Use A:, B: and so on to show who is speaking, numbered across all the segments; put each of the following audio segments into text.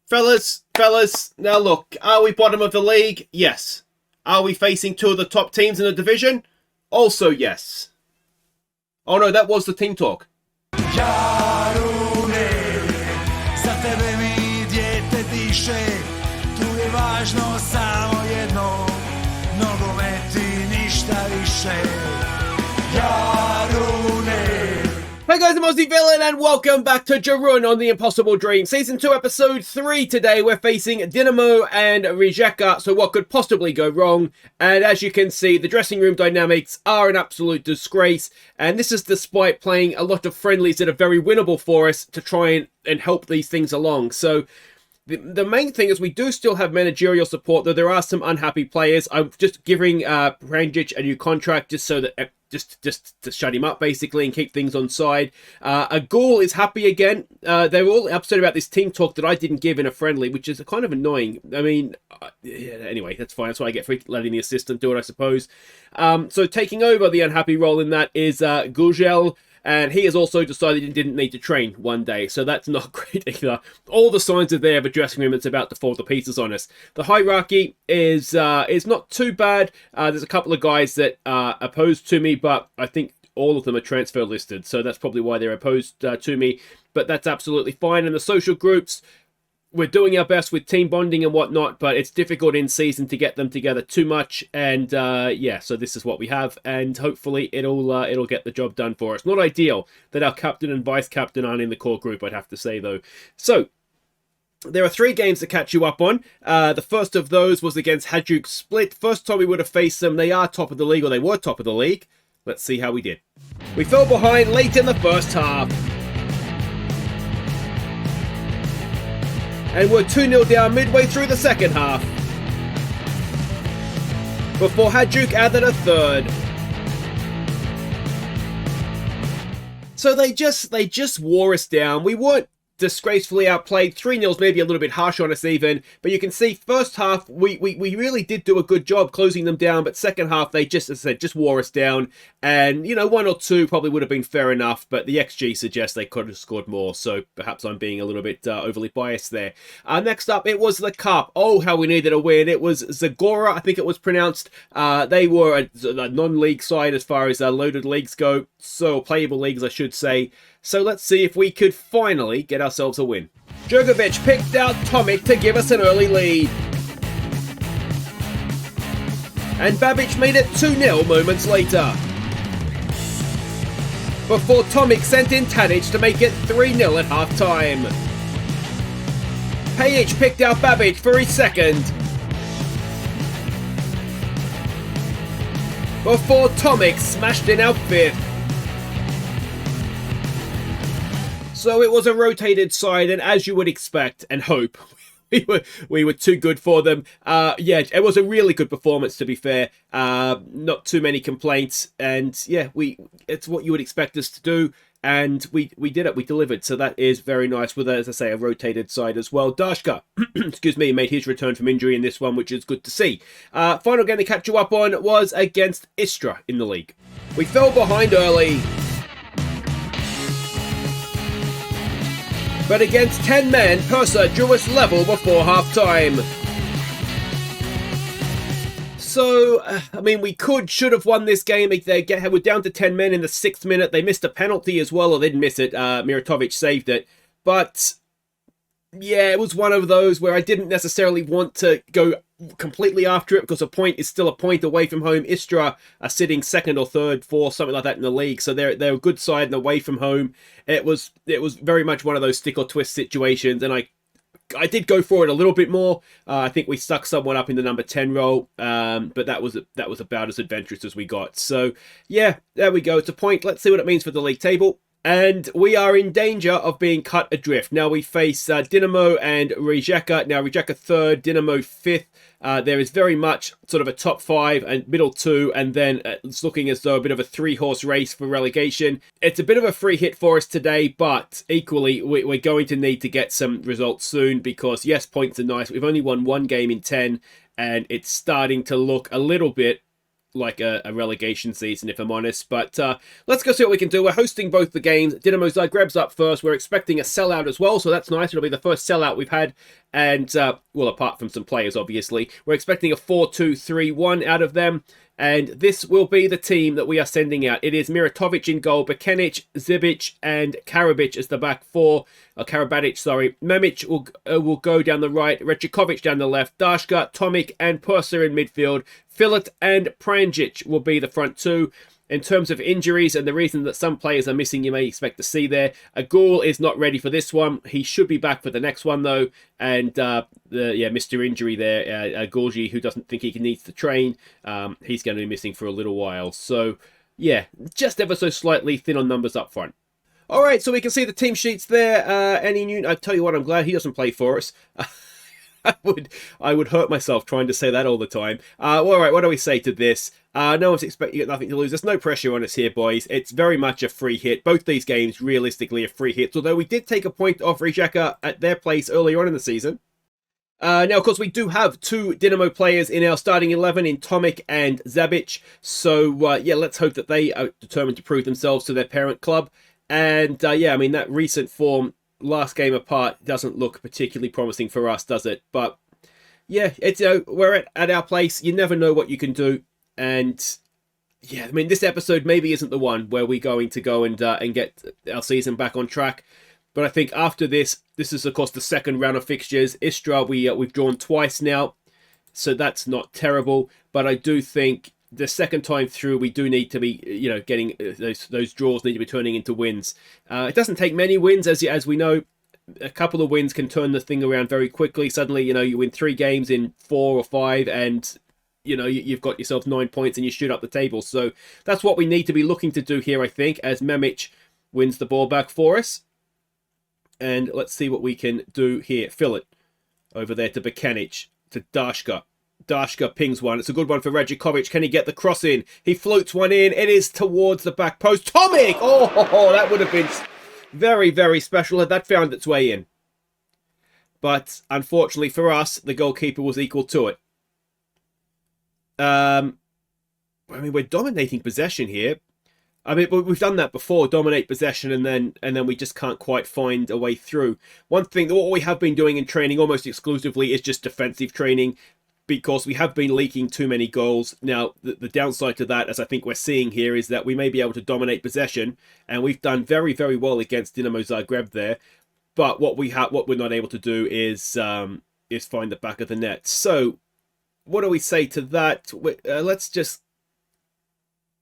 A: Fellas, now look, are we bottom of the league? Yes. Are we facing two of the top teams in the division? Also yes. Oh no, that was the team talk.
B: Jarune, za tebe mi dijete diše, tu je važno samo jedno, nogomet i ništa više. Jarune.
A: Hey guys, I'm Aussie Villain and welcome back to Jarun on the Impossible Dream. Season 2, Episode 3 today. We're facing Dinamo and Rijeka, so what could possibly go wrong? And as you can see, the dressing room dynamics are an absolute disgrace. And this is despite playing a lot of friendlies that are very winnable for us to try and help these things along. So the main thing is we do still have managerial support, though there are some unhappy players. I'm just giving Pranjic a new contract just so that... Just to shut him up, basically, and keep things on side. Agul is happy again. They were all upset about this team talk that I didn't give in a friendly, which is kind of annoying. I mean, yeah, anyway, that's fine. That's what I get for letting the assistant do it, I suppose. So taking over the unhappy role in that is Gugel. And he has also decided he didn't need to train one day, so that's not great either. All the signs are there of a dressing room that's about to fall to pieces on us. The hierarchy is not too bad. There's a couple of guys that are opposed to me, but I think all of them are transfer listed, so that's probably why they're opposed to me. But that's absolutely fine. And the social groups, we're doing our best with team bonding and whatnot, but it's difficult in season to get them together too much. And yeah, so this is what we have, and hopefully it'll get the job done for us. Not ideal that our captain and vice captain aren't in the core group, I'd have to say though. So there are 3 games to catch you up on. The first of those was against Hajduk Split. First time we would have faced them, they are top of the league, or they were top of the league. Let's see how we did. We fell behind late in the first half, and we're 2-0 down midway through the second half, before Hajduk added a third. So they just wore us down. We weren't disgracefully outplayed. 3-0's maybe a little bit harsh on us even, but you can see first half we really did do a good job closing them down, but second half they just, as I said, just wore us down. And you know, 1 or 2 probably would have been fair enough, but the XG suggests they could have scored more, so perhaps I'm being a little bit overly biased there. Next up, it was the Cup. Oh, how we needed a win. It was Zagora, I think it was pronounced. They were a non-league side as far as loaded leagues go, so playable leagues I should say. So let's see if we could finally get ourselves a win. Djokovic picked out Tomic to give us an early lead, and Babic made it 2-0 moments later, before Tomic sent in Tadic to make it 3-0 at half-time. Pajic picked out Babic for his second, before Tomic smashed in our 5th. So it was a rotated side, and as you would expect and hope, we were too good for them. Yeah, it was a really good performance, to be fair. Not too many complaints, and yeah, it's what you would expect us to do, and we did it. We delivered, so that is very nice with, as I say, a rotated side as well. Dashka, excuse me, made his return from injury in this one, which is good to see. Final game to catch you up on was against Istra in the league. We fell behind early, but against 10 men, Persa drew us level before half-time. So, I mean, we should have won this game. We're down to 10 men in the 6th minute. They missed a penalty as well, or they didn't miss it. Miratovic saved it. But yeah, it was one of those where I didn't necessarily want to go completely after it, because a point is still a point away from home. Istra are sitting 2nd or 3rd, 4th, something like that in the league, so they're a good side and away from home. It was very much one of those stick or twist situations, and I did go for it a little bit more. I think we stuck someone up in the number 10 role, but that was about as adventurous as we got. So yeah, there we go. It's a point. Let's see what it means for the league table. And we are in danger of being cut adrift. Now we face Dinamo and Rijeka. Now Rijeka 3rd, Dinamo 5th. There is very much sort of a top 5 and middle 2, and then it's looking as though a bit of a 3-horse race for relegation. It's a bit of a free hit for us today, but equally we're going to need to get some results soon, because yes, points are nice. We've only won 1 game in 10, and it's starting to look a little bit like a relegation season, if I'm honest. But let's go see what we can do. We're hosting both the games. Dinamo Zagreb's up first. We're expecting a sellout as well, so that's nice. It'll be the first sellout we've had. And, well, apart from some players, obviously. We're expecting a 4-2-3-1 out of them. And this will be the team that we are sending out. It is Miratovic in goal, Bekenic, Zibic, and Karabic as the back four. Karabatic, sorry. Memic will go down the right, Rejikovic down the left, Dashka, Tomic, and Purser in midfield. Filet and Pranjic will be the front two. In terms of injuries and the reason that some players are missing, you may expect to see there. Agul is not ready for this one. He should be back for the next one, though. And, Mr. Injury there, Agulji, who doesn't think he needs to train, he's going to be missing for a little while. So, yeah, just ever so slightly thin on numbers up front. All right, so we can see the team sheets there. I tell you what, I'm glad he doesn't play for us. I would hurt myself trying to say that all the time. All right, what do we say to this? No one's expecting nothing to lose. There's no pressure on us here, boys. It's very much a free hit. Both these games, realistically, are free hits. Although we did take a point off Rijeka at their place earlier on in the season. Now, of course, we do have two Dinamo players in our starting 11 in Tomic and Zabic. So, let's hope that they are determined to prove themselves to their parent club. And, that recent form, last game apart, doesn't look particularly promising for us, does it? But, yeah, it's we're at our place. You never know what you can do. And this episode maybe isn't the one where we're going to go and get our season back on track. But I think after this is of course the second round of fixtures. Istra we've drawn twice now, so that's not terrible. But I do think the second time through we do need to be getting those draws need to be turning into wins. It doesn't take many wins as we know. A couple of wins can turn the thing around very quickly. Suddenly you win 3 games in 4 or 5 and you've got yourself 9 points and you shoot up the table. So that's what we need to be looking to do here, I think, as Memic wins the ball back for us. And let's see what we can do here. Filet over there to Bekenic, to Dashka. Dashka pings one. It's a good one for Rejikovic. Can he get the cross in? He floats one in. It is towards the back post. Tomic! Oh, that would have been very, very special had that found its way in. But unfortunately for us, the goalkeeper was equal to it. We're dominating possession here. We've done that before, dominate possession, and then we just can't quite find a way through. One thing that what we have been doing in training almost exclusively is just defensive training, because we have been leaking too many goals. Now, the downside to that, as I think we're seeing here, is that we may be able to dominate possession, and we've done very, very well against Dinamo Zagreb there. But what we're not able to do is find the back of the net. So, what do we say to that? Let's just,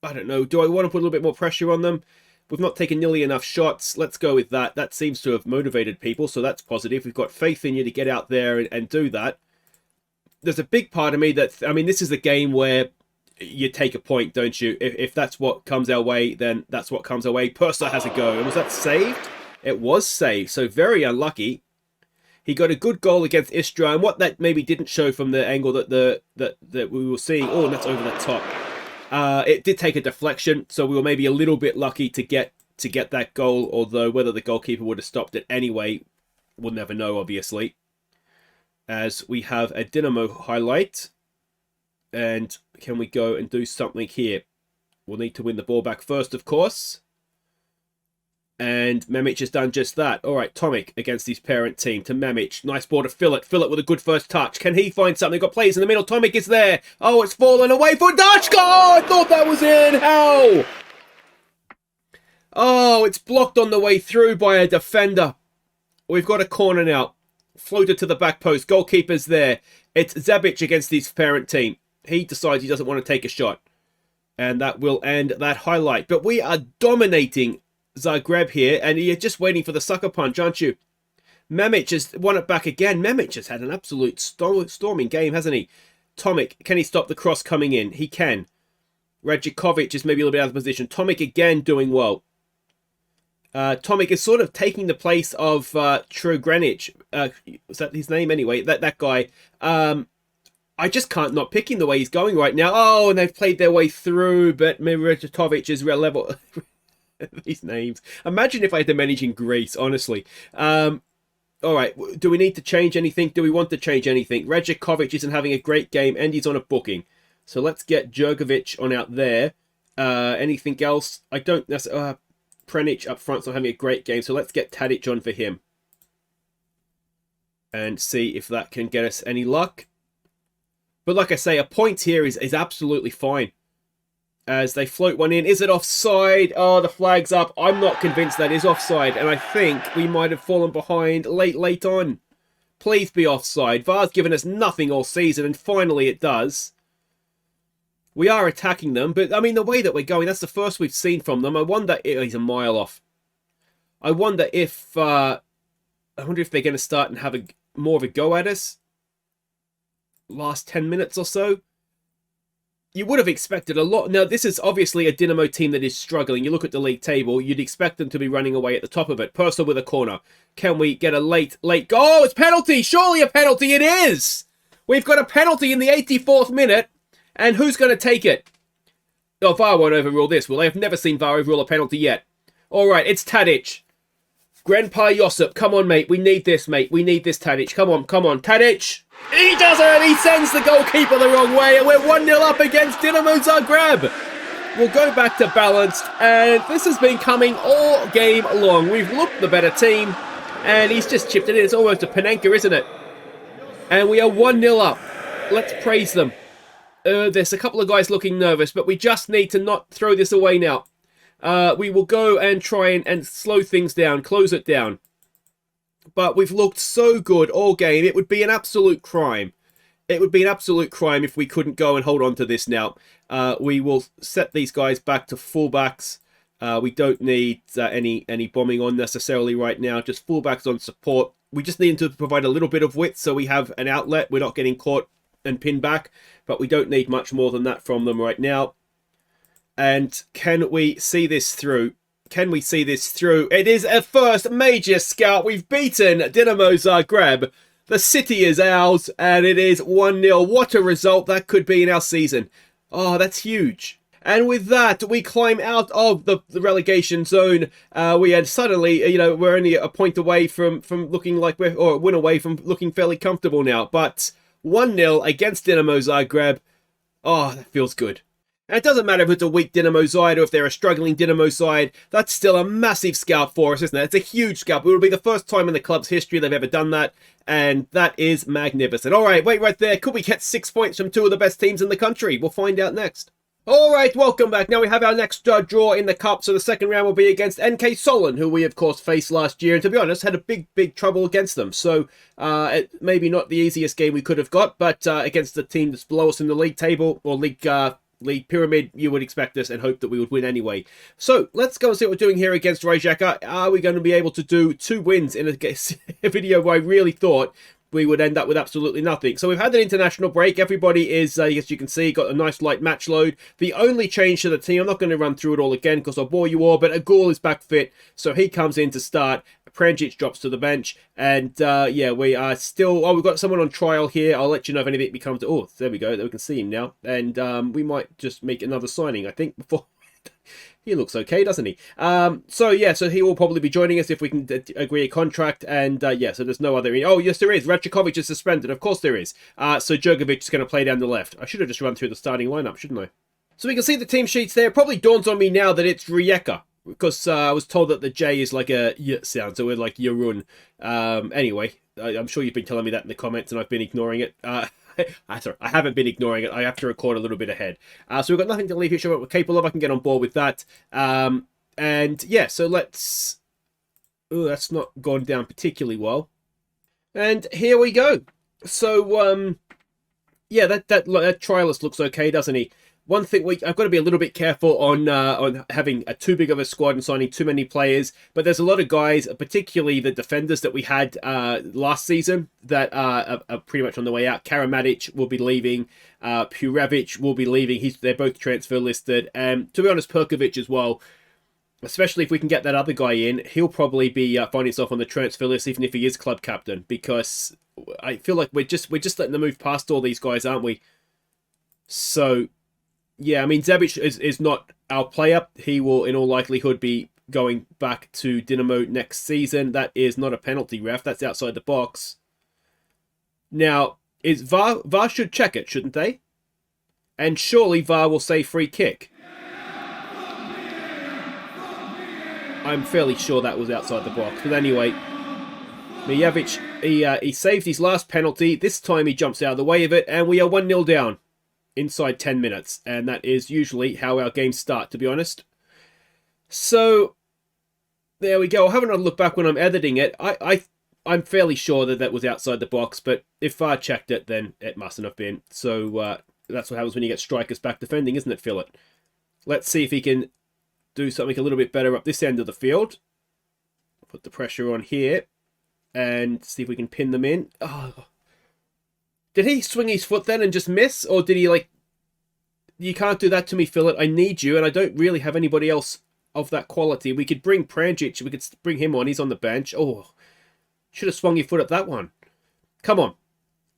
A: I don't know, do I want to put a little bit more pressure on them? We've not taken nearly enough shots. Let's go with that. That seems to have motivated people, so that's positive. We've got faith in you to get out there and do that. There's a big part of me that, this is a game where you take a point, don't you? If that's what comes our way, then that's what comes our way. Purser has a go. And was that saved? It was saved, so very unlucky. He got a good goal against Istra, and what that maybe didn't show from the angle that we were seeing. Oh, and that's over the top. It did take a deflection, so we were maybe a little bit lucky to get that goal. Although whether the goalkeeper would have stopped it anyway, we'll never know, obviously. As we have a Dinamo highlight, and can we go and do something here? We'll need to win the ball back first, of course. And Memic has done just that. All right, Tomic against his parent team to Memic. Nice ball to Filet. Filet with a good first touch. Can he find something? Got players in the middle. Tomic is there. Oh, it's fallen away for Dashka. Oh, I thought that was in. How? Oh, it's blocked on the way through by a defender. We've got a corner now. Floated to the back post. Goalkeeper's there. It's Zabic against his parent team. He decides he doesn't want to take a shot. And that will end that highlight. But we are dominating Zagreb here, and you're just waiting for the sucker punch, aren't you? Memic has won it back again. Memic has had an absolute storming game, hasn't he? Tomic, can he stop the cross coming in? He can. Rejikovic is maybe a little bit out of position. Tomic again doing well. Tomic is sort of taking the place of Trogranic. Was that his name anyway? That guy. I just can't not pick him the way he's going right now. Oh, and they've played their way through, but Miratovic is real level. These names. Imagine if I had to manage in Greece, honestly. All right, do we need to change anything? Do we want to change anything? Rejikovic isn't having a great game, and he's on a booking. So let's get Djurgovic on out there. Anything else? I don't necessarily... Prenic up front's not having a great game, so let's get Tadic on for him. And see if that can get us any luck. But like I say, a point here is absolutely fine. As they float one in. Is it offside? Oh, the flag's up. I'm not convinced that is offside. And I think we might have fallen behind late on. Please be offside. VAR's given us nothing all season, and finally it does. We are attacking them, but I mean, the way that we're going, that's the first we've seen from them. I wonder if he's a mile off. I wonder if they're going to start and have more of a go at us. Last 10 minutes or so. You would have expected a lot. Now, this is obviously a Dinamo team that is struggling. You look at the league table, you'd expect them to be running away at the top of it. Purcell with a corner. Can we get a late goal? Oh, it's penalty! Surely a penalty! It is! We've got a penalty in the 84th minute. And who's going to take it? Oh, VAR won't overrule this, will they? I've never seen VAR overrule a penalty yet. All right, it's Tadic. Grandpa Josip, come on, mate. We need this, mate. We need this, Tadic. Come on. Tadic! He does it! He sends the goalkeeper the wrong way, and we're 1-0 up against Dinamo Zagreb. We'll go back to balanced, and this has been coming all game long. We've looked the better team, and he's just chipped it in. It's almost a Panenka, isn't it? And we are 1-0 up. Let's praise them. There's a couple of guys looking nervous, but we just need to not throw this away now. We will go and try and slow things down, close it down. But we've looked so good all game. It would be an absolute crime. It would be an absolute crime if we couldn't go and hold on to this now. We will set these guys back to fullbacks. We don't need any bombing on necessarily right now. Just fullbacks on support. We just need to provide a little bit of width so we have an outlet. We're not getting caught and pinned back, but we don't need much more than that from them right now. And can we see this through? Can we see this through? It is a first major scout. We've beaten Dinamo Zagreb. The city is ours, and it is 1-0. What a result that could be in our season. Oh, that's huge. And with that, we climb out of the relegation zone. We had suddenly, we're only a point away from looking like or a win away from looking fairly comfortable now. But 1-0 against Dinamo Zagreb. Oh, that feels good. And it doesn't matter if it's a weak Dinamo side or if they're a struggling Dinamo side. That's still a massive scalp for us, isn't it? It's a huge scalp. It will be the first time in the club's history they've ever done that. And that is magnificent. All right, wait right there. Could we get 6 points from two of the best teams in the country? We'll find out next. All right, welcome back. Now we have our next draw in the cup. So the second round will be against NK Solon, who we, of course, faced last year. And to be honest, had a big trouble against them. So maybe not the easiest game we could have got. But against the team that's below us in the league table, or league pyramid, you would expect us and hope that we would win anyway. So let's go and see what we're doing here against Rijeka. Are we going to be able to do 2 wins in a video where I really thought we would end up with absolutely nothing? So we've had an international break. Everybody is, as you can see, got a nice light match load. The only change to the team, I'm not going to run through it all again because I'll bore you all, but Agul is back fit, so he comes in to start. Pranjic drops to the bench, and yeah, we are still... Oh, we've got someone on trial here. I'll let you know if anything becomes... Oh, there we go. We can see him now. And we might just make another signing, I think, before... He looks okay, doesn't he? So yeah, so he will probably be joining us if we can agree a contract. And yeah, so there's no other... Oh, yes, there is. Radjakovic is suspended. Of course there is. So Djurgovic is going to play down the left. I should have just run through the starting lineup, shouldn't I? So we can see the team sheets there. It probably dawns on me now that it's Rijeka, because I was told that the J is like a Y sound, so we're like Jarun. Anyway, I'm sure you've been telling me that in the comments, and I've been ignoring it. Sorry, I haven't been ignoring it. I have to record a little bit ahead. So we've got nothing to leave here. Show what we're capable of. I can get on board with that. And yeah, so let's... Oh, that's not gone down particularly well. And here we go. So, yeah, that trialist looks okay, doesn't he? One thing I've got to be a little bit careful on having too big of a squad and signing too many players. But there's a lot of guys, particularly the defenders that we had last season, that are pretty much on the way out. Karamadec will be leaving. Purevic will be leaving. They're both transfer listed. And to be honest, Perkovic as well. Especially if we can get that other guy in, he'll probably be finding himself on the transfer list, even if he is club captain. Because I feel like we're just letting them move past all these guys, aren't we? So... yeah, I mean, Zebic is not our player. He will, in all likelihood, be going back to Dinamo next season. That is not a penalty, ref. That's outside the box. Now, VAR should check it, shouldn't they? And surely VAR will say free kick. I'm fairly sure that was outside the box. But anyway, Mijevic, he saved his last penalty. This time he jumps out of the way of it, and we are 1-0 down inside 10 minutes. And that is usually how our games start, to be honest. So, there we go. I'll have another look back when I'm editing it. I'm fairly sure that was outside the box, but if VAR checked it, then it mustn't have been. So, that's what happens when you get strikers back defending, isn't it, Philip? Let's see if he can do something a little bit better up this end of the field. Put the pressure on here and see if we can pin them in. Oh. Did he swing his foot then and just miss? Or did he, like... You can't do that to me, Philip. I need you, and I don't really have anybody else of that quality. We could bring Pranjic. We could bring him on. He's on the bench. Oh, should have swung your foot at that one. Come on.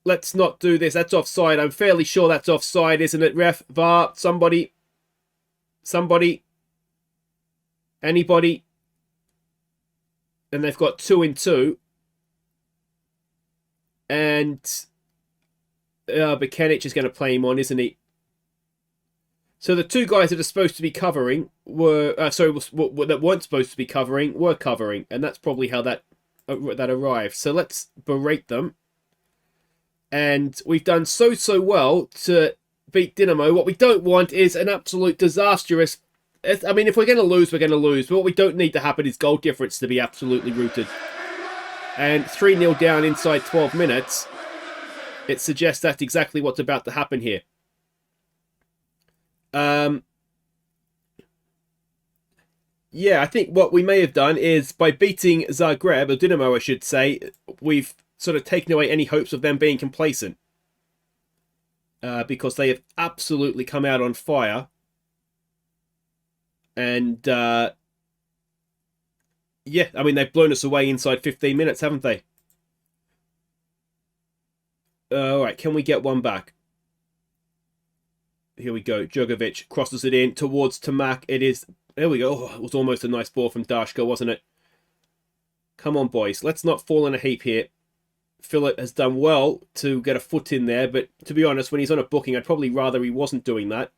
A: Let's not do this. That's offside. I'm fairly sure that's offside, isn't it, ref? VAR, somebody. Anybody. And they've got 2 in 2. And Bekanic is going to play him on, isn't he? So the 2 guys that are supposed to be covering were... that weren't supposed to be covering were covering. And that's probably how that arrived. So let's berate them. And we've done so well to beat Dinamo. What we don't want is an absolute disastrous... I mean, if we're going to lose, we're going to lose. But what we don't need to happen is goal difference to be absolutely rooted. And 3-0 down inside 12 minutes. It suggests that's exactly what's about to happen here. Yeah, I think what we may have done is by beating Zagreb, or Dinamo I should say, we've sort of taken away any hopes of them being complacent. Because they have absolutely come out on fire. And, yeah, I mean, they've blown us away inside 15 minutes, haven't they? Alright, can we get one back? Here we go. Djokovic crosses it in towards Tamak. It is... There we go. Oh, it was almost a nice ball from Dashka, wasn't it? Come on, boys. Let's not fall in a heap here. Philip has done well to get a foot in there, but to be honest, when he's on a booking, I'd probably rather he wasn't doing that.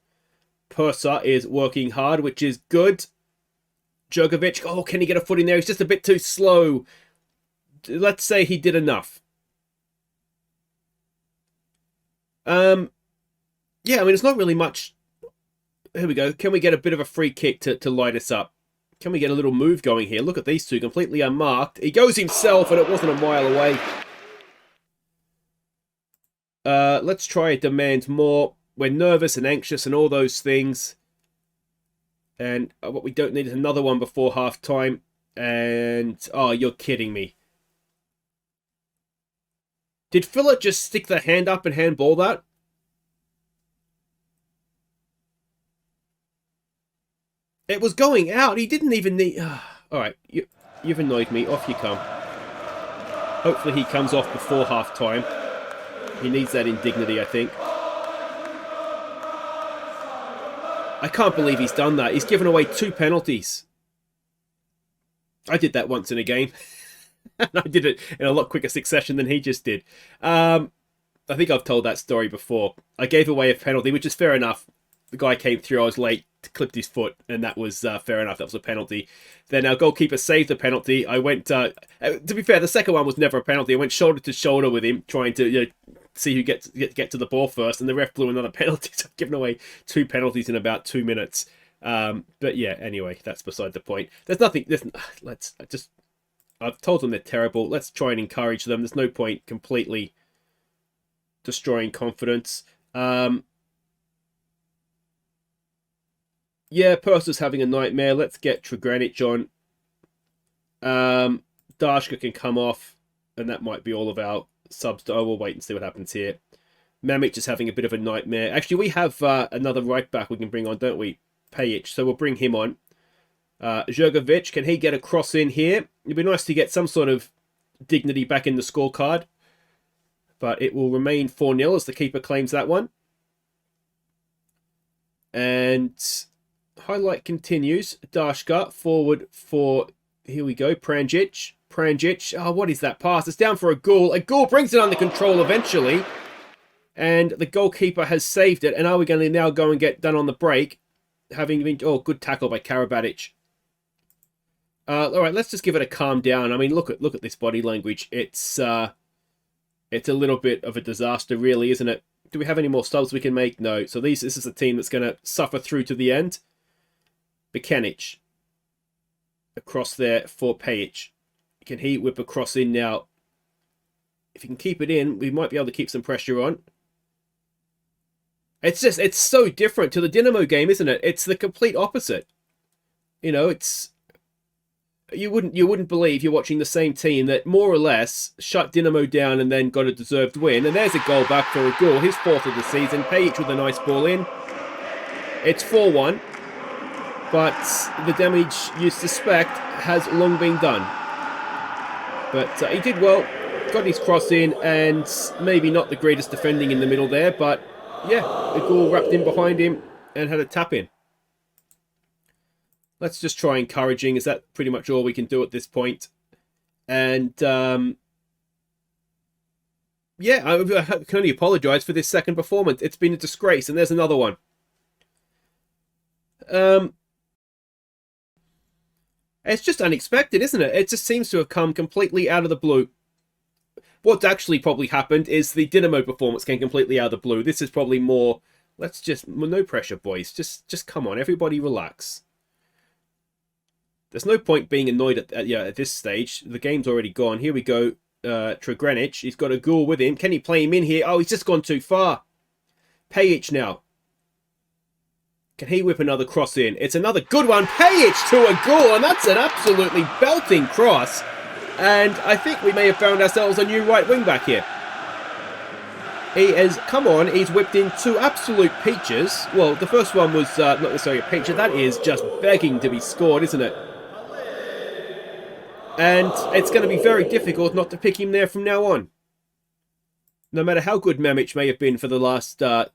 A: Persa is working hard, which is good. Djokovic, oh, can he get a foot in there? He's just a bit too slow. Let's say he did enough. Yeah, I mean, it's not really much. Here we go. Can we get a bit of a free kick to light us up? Can we get a little move going here? Look at these two, completely unmarked. He goes himself, and it wasn't a mile away. Let's try and demand more. We're nervous and anxious and all those things. And what we don't need is another one before half-time. And, oh, you're kidding me. Did Philip just stick the hand up and handball that? It was going out. He didn't even need... Alright, you've annoyed me. Off you come. Hopefully he comes off before half-time. He needs that indignity, I think. I can't believe he's done that. He's given away 2 penalties. I did that once in a game. And I did it in a lot quicker succession than he just did. I think I've told that story before. I gave away a penalty, which is fair enough. The guy came through, I was late, clipped his foot, and that was fair enough. That was a penalty. Then our goalkeeper saved the penalty. I went, to be fair, the second one was never a penalty. I went shoulder to shoulder with him, trying to see who get to the ball first, and the ref blew another penalty. So I've given away 2 penalties in about 2 minutes. But yeah, anyway, that's beside the point. There's nothing. I've told them they're terrible. Let's try and encourage them. There's no point completely destroying confidence. Yeah, Persa's having a nightmare. Let's get Draganic on. Dashka can come off, and that might be all of our subs. Oh, we'll wait and see what happens here. Mamic is having a bit of a nightmare. Actually, we have another right back we can bring on, don't we? Pajic, so we'll bring him on. Djokovic, can he get a cross in here? It'd be nice to get some sort of dignity back in the scorecard. But it will remain 4-0 as the keeper claims that one. And highlight continues. Dashka forward for, here we go, Pranjic. Oh, what is that pass? It's down for a goal. A goal brings it under control eventually. And the goalkeeper has saved it. And are we going to now go and get done on the break? Having been... Oh, good tackle by Karabatic. All right, let's just give it a calm down. I mean, look at this body language. It's a little bit of a disaster, really, isn't it? Do we have any more subs we can make? No. So this is a team that's going to suffer through to the end. Bekanic. Across there for Pajic. Can he whip across in now? If he can keep it in, we might be able to keep some pressure on. It's so different to the Dinamo game, isn't it? It's the complete opposite. You know, it's... You wouldn't believe you're watching the same team that more or less shut Dinamo down and then got a deserved win. And there's a goal back for a goal. His 4th of the season. Pajic with a nice ball in. It's 4-1. But the damage you suspect has long been done. But he did well. Got his cross in, and maybe not the greatest defending in the middle there, but yeah, the goal wrapped in behind him and had a tap in. Let's just try encouraging. Is that pretty much all we can do at this point? And yeah, I can only apologise for this second performance. It's been a disgrace, and there's another one. It's just unexpected, isn't it? It just seems to have come completely out of the blue. What's actually probably happened is the Dinamo performance came completely out of the blue. This is probably more... Let's just... No pressure, boys. Just come on. Everybody relax. There's no point being annoyed at this stage. The game's already gone. Here we go. Tregranic. He's got a goal with him. Can he play him in here? Oh, he's just gone too far. Pajic now. Can he whip another cross in? It's another good one. Pajic to a goal, and that's an absolutely belting cross. And I think we may have found ourselves a new right wing back here. He has come on. He's whipped in 2 absolute peaches. Well, the first one was not necessarily a peach. That is just begging to be scored, isn't it? And it's going to be very difficult not to pick him there from now on. No matter how good Memic may have been for the last 8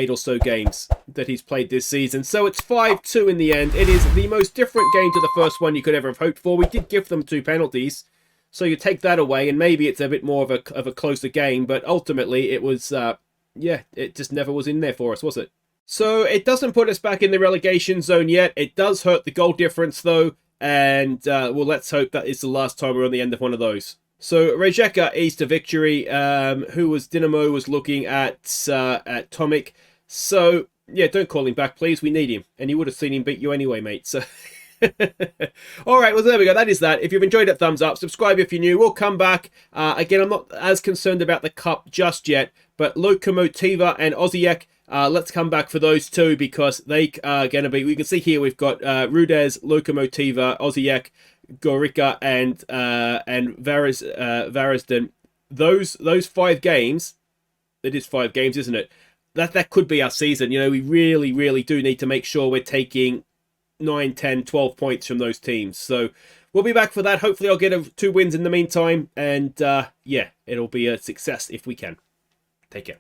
A: or so games that he's played this season. So it's 5-2 in the end. It is the most different game to the first one you could ever have hoped for. We did give them 2 penalties. So you take that away, and maybe it's a bit more of a closer game. But ultimately, it was, yeah, it just never was in there for us, was it? So it doesn't put us back in the relegation zone yet. It does hurt the goal difference, though. And, well, let's hope that is the last time we're on the end of one of those. So Rijeka eased to victory. Dinamo was looking at Tomic. So, yeah, don't call him back, please. We need him. And you would have seen him beat you anyway, mate. So... Alright, well there we go, that is that. If you've enjoyed it, thumbs up, subscribe if you're new. We'll come back. Again, I'm not as concerned about the cup just yet, but Lokomotiva and Aussie, let's come back for those 2 because they are going to be, we can see here we've got Rudez, Lokomotiva, Aussie, Gorica and Varesden. Those 5 games, it is 5 games, isn't it? That could be our season. You know, we really, really do need to make sure we're taking 9, 10, 12 points from those teams. So we'll be back for that. Hopefully I'll get 2 wins in the meantime. And yeah, it'll be a success if we can. Take care.